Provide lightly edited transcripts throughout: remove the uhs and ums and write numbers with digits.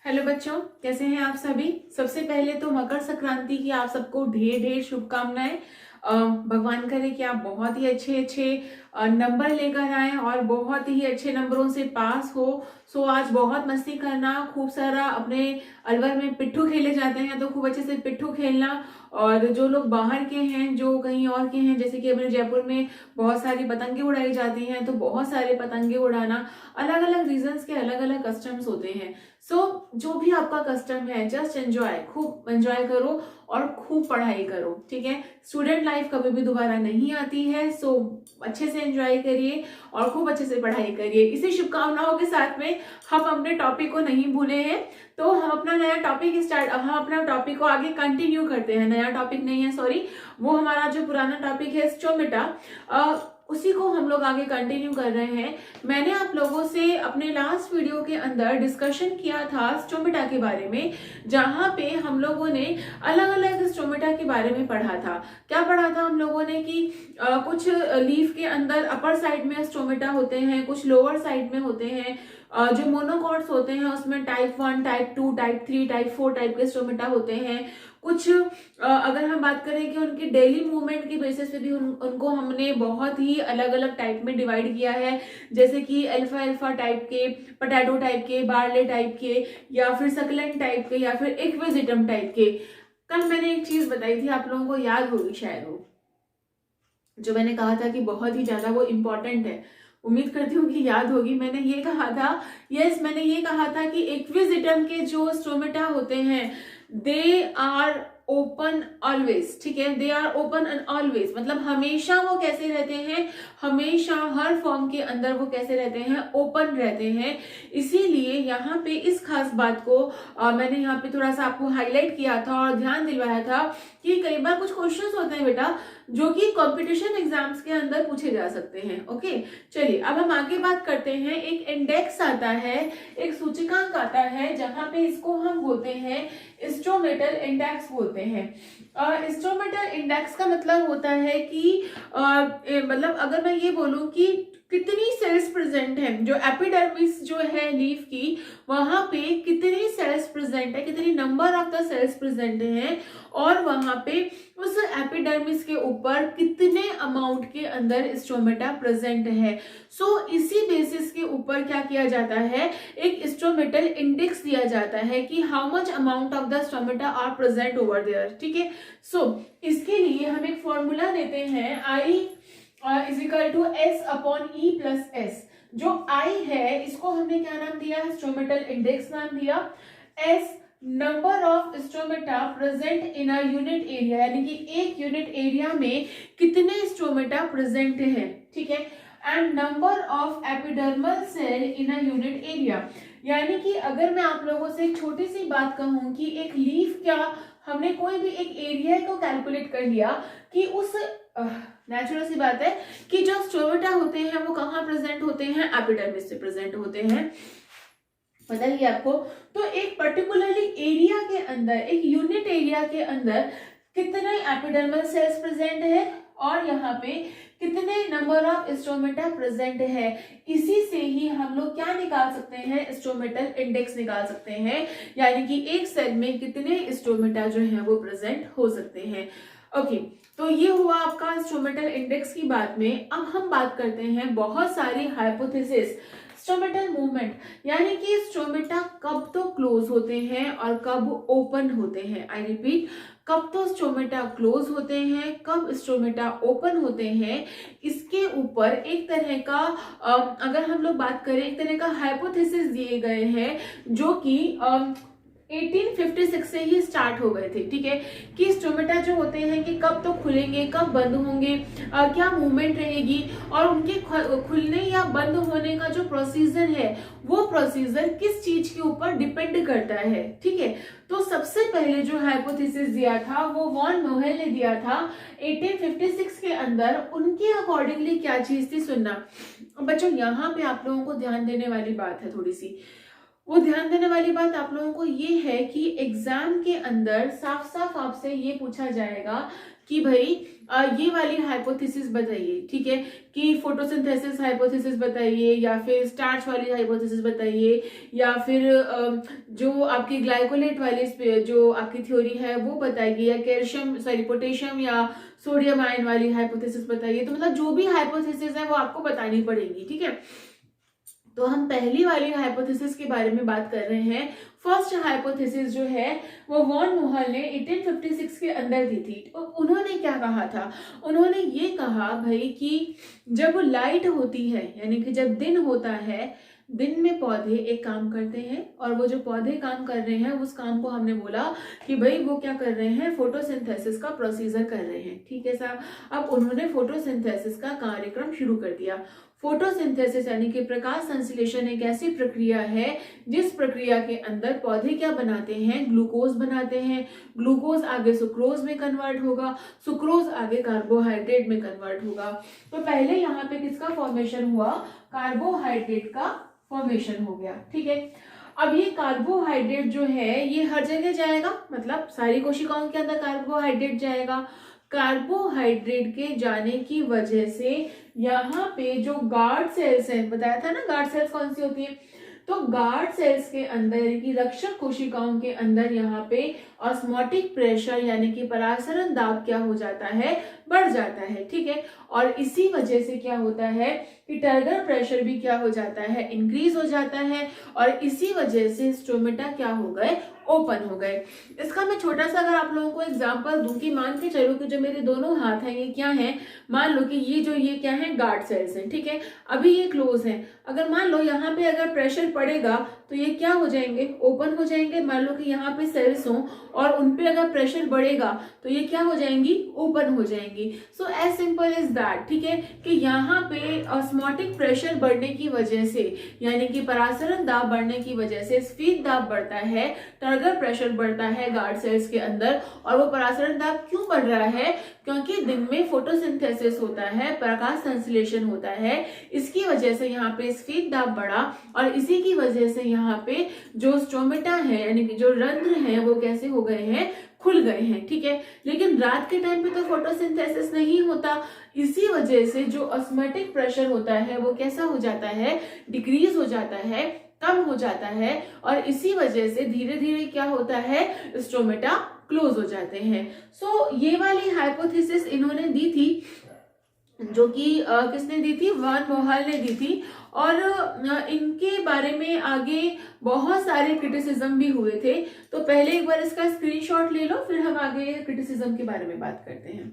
Hello बच्चों, कैसे हैं आप सभी। सबसे पहले तो मकर संक्रांति की आप सबको ढेर ढेर शुभकामनाएं। भगवान करे कि आप बहुत ही अच्छे अच्छे नंबर लेकर आए और बहुत ही अच्छे नंबरों से पास हो। सो आज बहुत मस्ती करना, खूब सारा अपने अलवर में पिट्ठू खेले जाते हैं तो खूब अच्छे से पिट्ठू खेलना। और जो लोग बाहर के हैं, जो कहीं और के हैं, जैसे कि अपने जयपुर में बहुत सारी पतंगे उड़ाई जाती हैं तो बहुत सारे पतंगे उड़ाना। अलग अलग रीजन्स के अलग अलग कस्टम्स होते हैं। जो भी आपका कस्टम है, जस्ट एंजॉय, खूब एंजॉय करो और खूब पढ़ाई करो। ठीक है, स्टूडेंट लाइफ कभी भी दोबारा नहीं आती है। अच्छे से एंजॉय करिए और खूब अच्छे से पढ़ाई करिए। इसी शुभकामनाओं के साथ में हम अपने टॉपिक को नहीं भूले हैं, तो हम अपना टॉपिक को आगे कंटिन्यू करते हैं। नया टॉपिक नहीं है, सॉरी, वो हमारा जो पुराना टॉपिक है स्टोमेटा, उसी को हम लोग आगे कंटिन्यू कर रहे हैं। मैंने आप लोगों से अपने लास्ट वीडियो के अंदर डिस्कशन किया था स्टोमेटा के बारे में, जहां पे हम लोगों ने अलग अलग स्टोमेटा के बारे में पढ़ा था। क्या पढ़ा था हम लोगों ने कि कुछ लीफ के अंदर अपर साइड में स्टोमेटा होते हैं, कुछ लोअर साइड में होते हैं। जो मोनोकॉट्स होते हैं उसमें type 1, type 2, type 3, type 4 type के स्टोमेटा होते हैं। कुछ अगर हम बात करें कि उनकी डेली मूवमेंट की बेसिस पे भी उनको हमने बहुत ही अलग अलग टाइप में डिवाइड किया है, जैसे कि अल्फा अल्फा टाइप के, पोटैटो टाइप के, बार्ले टाइप के, या फिर सकलेंट टाइप के, या फिर एक्विजिटम टाइप के। कल मैंने एक चीज बताई थी, आप लोगों को याद होगी शायद, वो जो मैंने कहा था कि बहुत ही ज्यादा वो इम्पोर्टेंट है। उम्मीद करती हूँ कि याद होगी। मैंने ये कहा था, मैंने ये कहा था कि एक्विजिटम के जो स्टोमेटा होते हैं दे आर ओपन ऑलवेज। ठीक है, they are open and always, मतलब हमेशा वो कैसे रहते हैं, हमेशा हर फॉर्म के अंदर वो कैसे रहते हैं, ओपन रहते हैं। इसीलिए यहाँ पे इस खास बात को मैंने यहाँ पे थोड़ा सा आपको हाईलाइट किया था और ध्यान दिलवाया था कि कई बार कुछ क्वेश्चंस होते हैं बेटा जो कि कंपटीशन एग्जाम्स के अंदर पूछे जा सकते हैं। ओके, चलिए अब हम आगे बात करते हैं। एक इंडेक्स आता है, एक सूचकांक आता है, जहां पे इसको हम बोलते हैं स्टोमेटल इंडेक्स बोलते हैं। स्टोमेटल इंडेक्स का मतलब होता है कि मतलब अगर मैं ये बोलूं कि कितनी सेल्स प्रेजेंट है, जो एपिडर्मिस जो है लीफ की, वहां पे कितनी सेल्स प्रेजेंट है, कितनी number of the cells present है, और वहां पे उस एपिडर्मिस के ऊपर कितने अमाउंट के अंदर स्टोमेटा प्रेजेंट है। इसी बेसिस के ऊपर क्या किया जाता है, एक स्टोमेटल इंडेक्स दिया जाता है कि how much amount of the stomata are present over there. ठीक है, इसके लिए हम एक फॉर्मूला देते हैं, I is equal to S upon E plus S. जो आई है इसको हमने क्या नाम दिया है, स्टोमेटल इंडेक्स नाम दिया। S number of stomata present in a unit area, यानी कि एक यूनिट एरिया में कितने स्टोमेटा प्रेजेंट है। ठीक है, and number of epidermal cell in a unit area, यानी कि अगर मैं आप लोगों से एक छोटी सी बात कहूं कि एक लीफ क्या, हमने कोई भी एक एरिया को कैलकुलेट कर लिया कि उस नेचुरल सी बात है कि जो स्टोमेटा होते हैं वो कहाँ प्रेजेंट होते हैं, एपिडर्मिस से प्रेजेंट होते हैं। पता ही आपको। तो एक पर्टिकुलरली एरिया के अंदर, एक यूनिट एरिया के अंदर कितने एपिडर्मल सेल्स प्रेजेंट है और यहाँ पे कितने नंबर ऑफ स्टोमेटा प्रेजेंट है, इसी से ही हम लोग क्या निकाल सकते हैं, स्टोमेटल इंडेक्स निकाल सकते हैं, यानी कि एक सेल में कितने स्टोमेटा जो है वो प्रेजेंट हो सकते हैं। ओके, तो ये हुआ आपका स्टोमेटल इंडेक्स की बात में। अब हम बात करते हैं बहुत सारी हाइपोथेसिस। स्टोमेटल मूवमेंट, यानी कि स्टोमेटा कब तो क्लोज होते हैं और कब ओपन होते हैं। आई रिपीट, कब तो स्टोमेटा क्लोज होते हैं, कब स्टोमेटा ओपन होते हैं, इसके ऊपर एक तरह का अगर हम लोग बात करें, एक तरह का हाइपोथेसिस दिए गए हैं जो कि 1856 से ही स्टार्ट हो गए थे। ठीक है, कि स्टोमेटा जो होते हैं कि कब तो खुलेंगे, कब बंद होंगे, क्या मूवमेंट रहेगी, और उनके खुलने या बंद होने का जो प्रोसीजर है वो प्रोसीजर किस चीज के ऊपर डिपेंड करता है। ठीक है, तो सबसे पहले जो हाइपोथेसिस दिया था वो वॉन मोहेल ने दिया था 1856 के अंदर। उनके अकॉर्डिंगली क्या चीज थी, सुनना बच्चों, यहाँ पे आप लोगों को ध्यान देने वाली बात है थोड़ी सी। वो ध्यान देने वाली बात आप लोगों को ये है कि एग्जाम के अंदर साफ साफ आपसे ये पूछा जाएगा कि भाई ये वाली हाइपोथेसिस बताइए, ठीक है, कि फोटोसिंथेसिस हाइपोथेसिस बताइए, या फिर स्टार्च वाली हाइपोथेसिस बताइए, या फिर जो आपकी ग्लाइकोलेट वाली जो आपकी थ्योरी है वो बताइए, या कैल्शियम सॉरी पोटेशियम या सोडियम आयन वाली हाइपोथेसिस बताइए। तो मतलब जो भी हाइपोथेसिस है वो आपको बतानी पड़ेगी, ठीक है। तो हम पहली वाली हाइपोथेसिस के बारे में बात कर रहे हैं। फर्स्ट हाइपोथेसिस जो है वो वॉन मोहल ने 1856 के अंदर दी थी। तो उन्होंने क्या कहा था, उन्होंने ये कहा भाई कि जब लाइट होती है, यानी कि जब दिन होता है, दिन में पौधे एक काम करते हैं, और वो जो पौधे काम कर रहे हैं उस काम को हमने बोला कि भाई वो क्या कर रहे हैं, फोटोसिंथेसिस का प्रोसीजर कर रहे हैं, ठीक है साहब। अब उन्होंने फोटोसिंथेसिस का कार्यक्रम शुरू कर दिया। फोटोसिंथेसिस यानी कि प्रकाश संश्लेषण एक ऐसी प्रक्रिया है जिस प्रक्रिया के अंदर पौधे क्या बनाते हैं, ग्लूकोज बनाते हैं। ग्लूकोज आगे सुक्रोज में कन्वर्ट होगा, सुक्रोज आगे कार्बोहाइड्रेट में कन्वर्ट होगा। तो पहले यहाँ पे किसका फॉर्मेशन हुआ, कार्बोहाइड्रेट का फॉर्मेशन हो गया, ठीक है। अब ये कार्बोहाइड्रेट जो है ये हर जगह जाएगा, मतलब सारी कोशिकाओं के अंदर कार्बोहाइड्रेट जाएगा। कार्बोहाइड्रेट के जाने की वजह से यहाँ पे जो गार्ड सेल्स हैं, बताया था ना गार्ड सेल्स कौन सी होती है, तो गार्ड सेल्स के अंदर यानी कि रक्षक कोशिकाओं के अंदर यहाँ पे ऑस्मोटिक प्रेशर यानी कि परासरण दाब क्या हो जाता है, बढ़ जाता है, ठीक है। और इसी वजह से क्या होता है कि टर्गर प्रेशर भी क्या हो जाता है, इंक्रीज हो जाता है, और इसी वजह से स्टोमेटा क्या हो गए, ओपन हो गए। इसका मैं छोटा सा अगर आप लोगों को एग्जांपल दूं कि मान के चलो कि जो मेरे दोनों हाथ हैं ये क्या है, मान लो कि ये क्या है, गार्ड सेल्स हैं, ठीक है। अभी ये क्लोज है, अगर मान लो यहाँ पे अगर प्रेशर पड़ेगा तो ये क्या हो जाएंगे, ओपन हो जाएंगे। मान लो कि यहाँ पे सेल्स हो और उनपे अगर प्रेशर बढ़ेगा तो ये क्या हो जाएंगी, ओपन हो जाएंगी। So as simple is that, ठीक है, कि यहाँ पे ऑस्मोटिक प्रेशर बढ़ने की वजह से यानी कि परासरण दाब बढ़ने की वजह से स्फीत दाब बढ़ता है, टर्गर प्रेशर बढ़ता है गार्ड सेल्स के अंदर। और वो परासरण दाब क्यों बढ़ रहा है, क्योंकि दिन में फोटोसिंथेसिस होता है, प्रकाश संश्लेषण होता है, इसकी वजह से यहाँ पे स्फीत दाब बढ़ा, और इसी की वजह से यहाँ पे जो स्टोमेटा है यानी कि जो रंध्र है वो कैसे हो गए हैं, खुल गए हैं, ठीक है। लेकिन रात के टाइम पे तो फोटोसिंथेसिस नहीं होता, इसी वजह से जो ऑस्मोटिक प्रेशर होता है वो कैसा हो जाता है, डिक्रीज हो जाता है, कम हो जाता है, और इसी वजह से धीरे धीरे क्या होता है, स्टोमेटा क्लोज हो जाते हैं। सो ये वाली हाइपोथेसिस इन्होंने दी थी, जो कि किसने दी थी, वॉन मोहल ने दी थी। और इनके बारे में आगे बहुत सारे क्रिटिसिज्म भी हुए थे। तो पहले एक बार इसका स्क्रीनशॉट ले लो, फिर हम आगे क्रिटिसिज्म के बारे में बात करते हैं।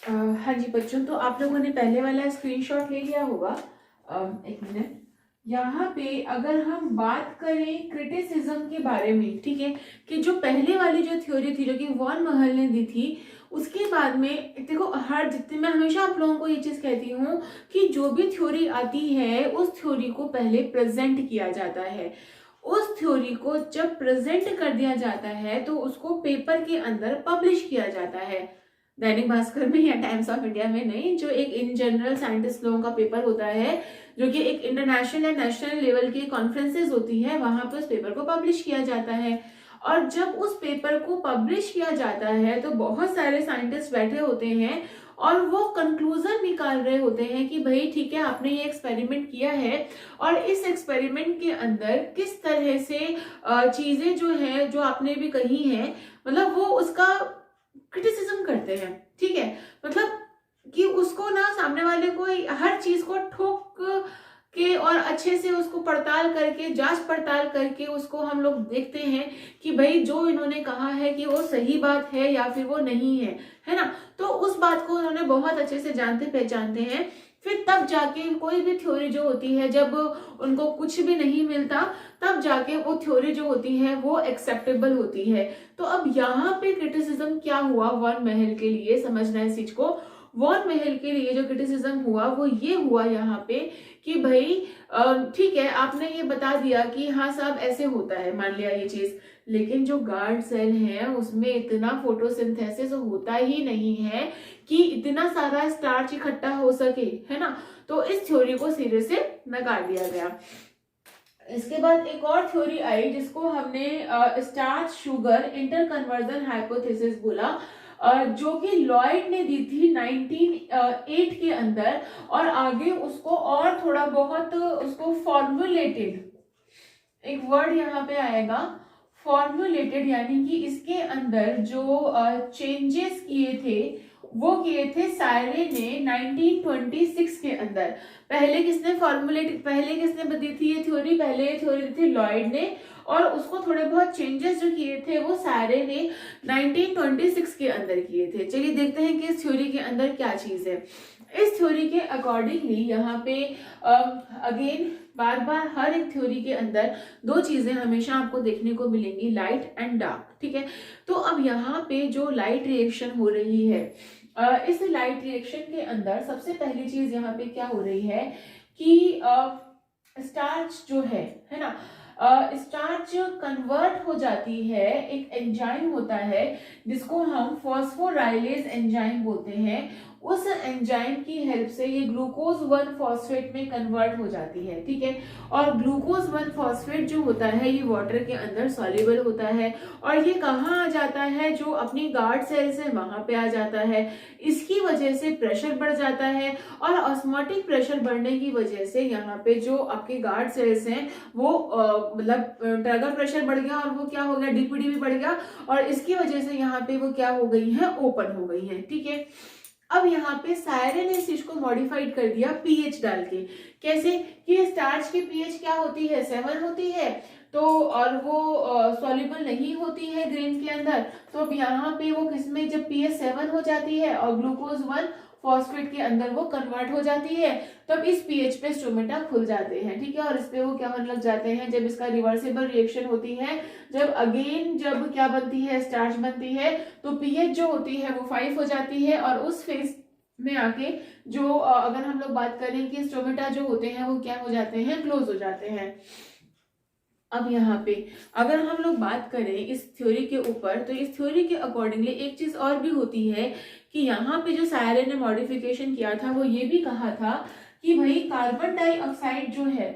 हाँ जी बच्चों, तो आप लोगों ने पहले वाला स्क्रीनशॉट ले लिया होगा। एक मिनट, यहाँ पे अगर हम बात करें क्रिटिसिज्म के बारे में, ठीक है, कि जो पहले वाली जो थ्योरी थी जो कि वॉन महल ने दी थी, उसके बाद में देखो हर जितने, मैं हमेशा आप लोगों को ये चीज कहती हूँ कि जो भी थ्योरी आती है उस थ्योरी को पहले प्रेजेंट किया जाता है। उस थ्योरी को जब प्रेजेंट कर दिया जाता है तो उसको पेपर के अंदर पब्लिश किया जाता है, दैनिक भास्कर में या टाइम्स ऑफ इंडिया में नहीं, जो एक इन जनरल साइंटिस्ट लोगों का पेपर होता है, जो कि एक इंटरनेशनल या नेशनल लेवल की कॉन्फ्रेंसेज होती है, वहां पर उस पेपर को पब्लिश किया जाता है। और जब उस पेपर को पब्लिश किया जाता है तो बहुत सारे साइंटिस्ट बैठे होते हैं और वो कंक्लूजन निकाल रहे होते हैं कि भाई ठीक है, आपने ये एक्सपेरिमेंट किया है और इस एक्सपेरिमेंट के अंदर किस तरह से चीजें जो है जो आपने भी कही है, मतलब वो उसका क्रिटिसिज्म करते हैं, ठीक है। मतलब कि उसको ना सामने वाले को हर चीज को ठोक के और अच्छे से उसको पड़ताल करके, जांच पड़ताल करके उसको हम लोग देखते हैं कि भाई जो इन्होंने कहा है कि वो सही बात है या फिर वो नहीं है, है ना। तो उस बात को उन्होंने बहुत अच्छे से जानते पहचानते हैं फिर तब जाके कोई भी थ्योरी जो होती है, जब उनको कुछ भी नहीं मिलता, तब जाके वो थ्योरी जो होती है वो एक्सेप्टेबल होती है। तो अब यहाँ पे क्रिटिसिज्म क्या हुआ वॉन महल के लिए, समझना है इस चीज को। वॉन महल के लिए जो क्रिटिसिज्म हुआ वो ये हुआ यहाँ पे कि भाई ठीक है, आपने ये बता दिया कि हाँ साहब ऐसे होता है, मान लिया ये चीज, लेकिन जो गार्ड सेल है उसमें इतना फोटोसिंथेसिस होता ही नहीं है कि इतना सारा स्टार्च इकट्ठा हो सके, है ना। तो इस थ्योरी को सिरे से नकार दिया गया। इसके बाद एक और थ्योरी आई जिसको हमने starch sugar inter conversion hypothesis बोला, जो कि लॉयड ने दी थी 1908 के अंदर, और आगे उसको और थोड़ा बहुत उसको फॉर्मुलेटेड, एक वर्ड यहाँ पे आएगा फॉर्मुलेटेड, यानी कि इसके अंदर जो चेंजेस किए थे वो किए थे सायरे ने 1926 के अंदर। पहले किसने दी थी ये थ्योरी? पहले ये थ्योरी दी थी लॉयड ने, और उसको थोड़े बहुत चेंजेस जो किए थे वो सायरे ने 1926 के अंदर किए थे। चलिए देखते हैं कि इस थ्योरी के अंदर क्या चीज है। इस थ्योरी के अकॉर्डिंगली यहाँ पे अगेन बार बार हर एक थ्योरी के अंदर दो चीजें हमेशा आपको देखने को मिलेंगी, लाइट एंड डार्क, ठीक है। तो अब यहाँ पे जो लाइट रिएक्शन हो रही है, इस लाइट रिएक्शन के अंदर सबसे पहली चीज यहाँ पे क्या हो रही है कि स्टार्च जो है ना, स्टार्च कन्वर्ट हो जाती है, एक एंजाइम होता है जिसको हम फॉस्फोराइलेज एंजाइम बोलते हैं। उस एंजाइम की हेल्प से ये ग्लूकोज 1 फॉस्फेट में कन्वर्ट हो जाती है, ठीक है। और ग्लूकोज 1 फॉस्फेट जो होता है ये वाटर के अंदर सॉल्युबल होता है, और ये कहाँ आ जाता है? जो अपनी गार्ड सेल्स है वहां पे आ जाता है। इसकी वजह से प्रेशर बढ़ जाता है, और ऑस्मोटिक प्रेशर बढ़ने की वजह से यहाँ पे जो आपके गार्ड सेल्स हैं वो मतलब टर्गर प्रेशर बढ़ गया, और वो क्या हो गया? डीपीडी भी बढ़ गया, और इसकी वजह से यहाँ पे वो क्या हो गई है? ओपन हो गई है, ठीक है। अब यहाँ पे सायरे ने इस चीज को मॉडिफाइड कर दिया पीएच डाल के। कैसे? कि स्टार्च की पीएच क्या होती है? 7 होती है, तो और वो सॉल्युबल नहीं होती है ग्रेन के अंदर। तो अब यहाँ पे वो किसमें, जब पीएच 7 हो जाती है और ग्लूकोज 1 फॉस्फेट के अंदर वो कन्वर्ट हो जाती है, तब इस पीएच पे स्टोमेटा खुल जाते हैं, ठीक है। और इस पे वो क्या होने लग जाते हैं? जब इसका रिवर्सिबल रिएक्शन होती है, जब क्या बनती है? स्टार्च बनती है, तो पीएच जो होती है वो 5 हो जाती है, और उस फेज में आके जो अगर हम लोग बात करें कि स्टोमेटा जो होते हैं वो क्या हो जाते हैं? क्लोज हो जाते हैं। अब यहाँ पे अगर हम लोग बात करें इस थ्योरी के ऊपर, तो इस थ्योरी के अकॉर्डिंगली एक चीज और भी होती है कि यहाँ पे जो सायरे ने मॉडिफिकेशन किया था वो ये भी कहा था कि भाई कार्बन डाइऑक्साइड जो है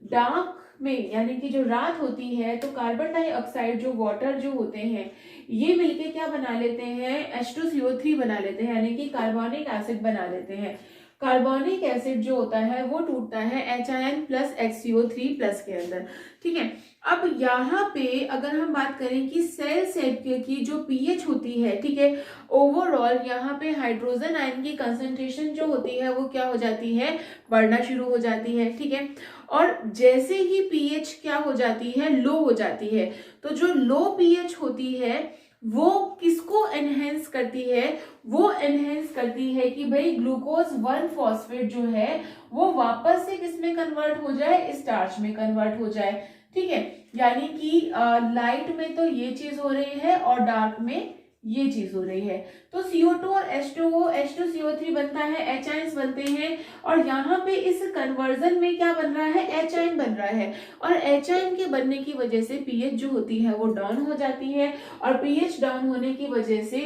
डार्क में, यानी कि जो रात होती है, तो कार्बन डाइऑक्साइड जो वाटर जो होते हैं ये मिलके क्या बना लेते हैं? H2CO3 बना लेते हैं, यानी कि कार्बोनिक एसिड बना लेते हैं। कार्बोनिक एसिड जो होता है वो टूटता है HIN प्लस HCO3 प्लस के अंदर, ठीक है। अब यहाँ पे अगर हम बात करें कि सेल सेट की जो पीएच होती है, ठीक है, ओवरऑल यहाँ पे हाइड्रोजन आयन की कंसंट्रेशन जो होती है वो क्या हो जाती है? बढ़ना शुरू हो जाती है, ठीक है। और जैसे ही पीएच क्या हो जाती है? लो हो जाती है। तो जो लो पीएच होती है वो किसको एनहेंस करती है? वो एनहेंस करती है कि भाई ग्लूकोज 1 फॉस्फेट जो है वो वापस से किसमें कन्वर्ट हो जाए? स्टार्च में कन्वर्ट हो जाए, ठीक है। यानी कि लाइट में तो ये चीज हो रही है और डार्क में ये चीज हो रही है। तो CO2 और H2O, H2CO3 बनता है, H आयंस बनते हैं, और यहाँ पे इस कन्वर्जन में क्या बन रहा है? H आयन बन रहा है, और H आयन के बनने की वजह से पीएच जो होती है वो डाउन हो जाती है, और पीएच डाउन होने की वजह से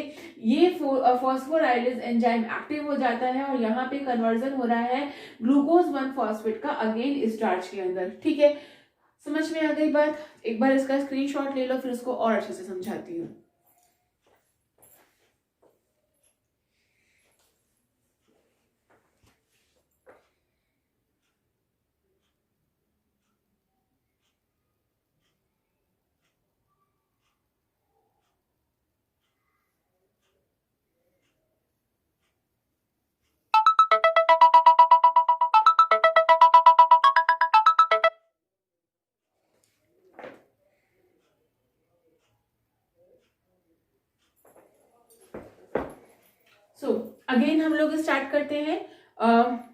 ये फॉस्फोराइलेज एंजाइम एक्टिव हो जाता है, और यहाँ पे कन्वर्जन हो रहा है ग्लूकोज 1 फॉस्फेट का अगेन स्टार्च के अंदर, ठीक है। समझ में आ गई बात? एक बार इसका स्क्रीनशॉट ले लो, फिर इसको और अच्छे से समझाती हूँ। सो अगेन हम लोग स्टार्ट करते हैं।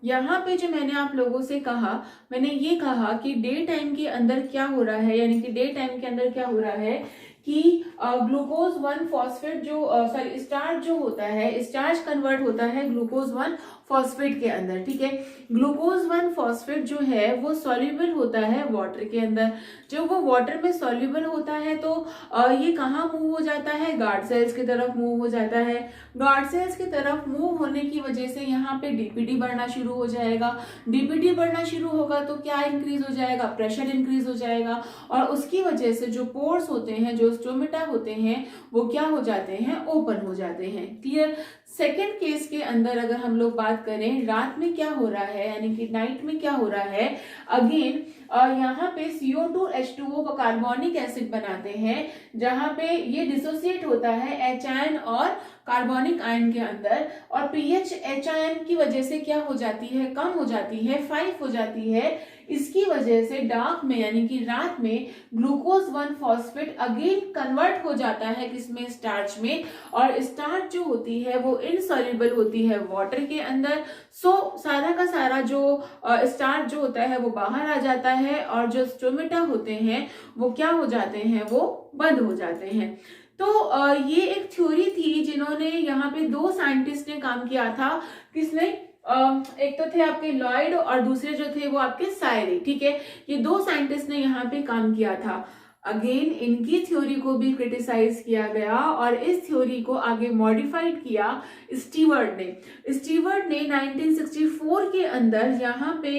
यहाँ पे जो मैंने आप लोगों से कहा, मैंने ये कहा कि डे टाइम के अंदर क्या हो रहा है, यानी कि डे टाइम के अंदर क्या हो रहा है कि ग्लूकोज 1 फॉस्फेट जो सॉरी स्टार्च जो होता है, स्टार्च कन्वर्ट होता है ग्लूकोज 1 फॉस्फेट के अंदर, ठीक है। ग्लूकोज 1 फॉस्फेट जो है वो सॉल्युबल होता है वाटर के अंदर। जब वो वाटर में सॉल्युबल होता है तो ये कहाँ मूव हो जाता है, गार्ड सेल्स की तरफ मूव हो जाता है। गार्ड सेल्स की तरफ मूव होने की वजह से यहाँ पे डीपीटी बढ़ना शुरू हो जाएगा। डीपीटी बढ़ना शुरू होगा तो क्या इंक्रीज हो जाएगा, प्रेशर इंक्रीज हो जाएगा, और उसकी वजह से जो पोर्स होते हैं, जो स्टोमेटा होते हैं, वो क्या हो जाते हैं, ओपन हो जाते हैं। क्लियर। सेकेंड केस के अंदर अगर हम लोग बात करें, रात में क्या हो रहा है, यानी कि नाइट में क्या हो रहा है, अगेन यहाँ पे CO2 H2O का कार्बोनिक एसिड बनाते हैं, जहां पे ये डिसोसिएट होता है H आयन और कार्बोनिक आयन के अंदर, और पीएच H आयन की वजह से क्या हो जाती है, कम हो जाती है, 5 हो जाती है। इसकी वजह से डार्क में यानी कि रात में ग्लूकोज 1 फॉस्फेट अगेन कन्वर्ट हो जाता है किसमें, स्टार्च में, और स्टार्च जो होती है वो इनसॉल्युबल होती है वाटर के अंदर। सो सारा का सारा जो स्टार्च जो होता है वो बाहर आ जाता है, और जो स्टोमेटा होते हैं वो क्या हो जाते हैं, वो बंद हो जाते हैं। तो ये एक थ्योरी थी जिन्होंने यहाँ पे 2 साइंटिस्ट ने काम किया था। किसने, एक तो थे आपके लॉयड और दूसरे जो थे वो आपके सायरे, ठीक है। ये 2 साइंटिस्ट ने यहाँ पे काम किया था। अगेन इनकी थ्योरी को भी क्रिटिसाइज किया गया और इस थ्योरी को आगे मॉडिफाइड किया स्टीवर्ट ने। स्टीवर्ट ने 1964 के अंदर यहाँ पे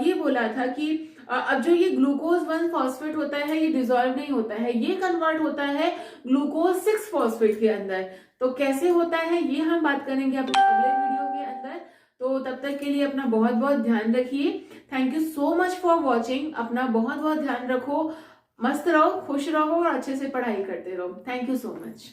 ये बोला था कि अब जो ये ग्लूकोज 1 फॉस्फेट होता है ये डिसॉल्व नहीं होता है, ये कन्वर्ट होता है ग्लूकोज 6 फॉस्फेट के अंदर। तो कैसे होता है ये हम बात करेंगे अपने अगले वीडियो के अंदर। तो तब तक के लिए अपना बहुत बहुत ध्यान रखिए। Thank you so much for watching. अपना बहुत बहुत ध्यान रखो, मस्त रहो, खुश रहो और अच्छे से पढ़ाई करते रहो। Thank you so much.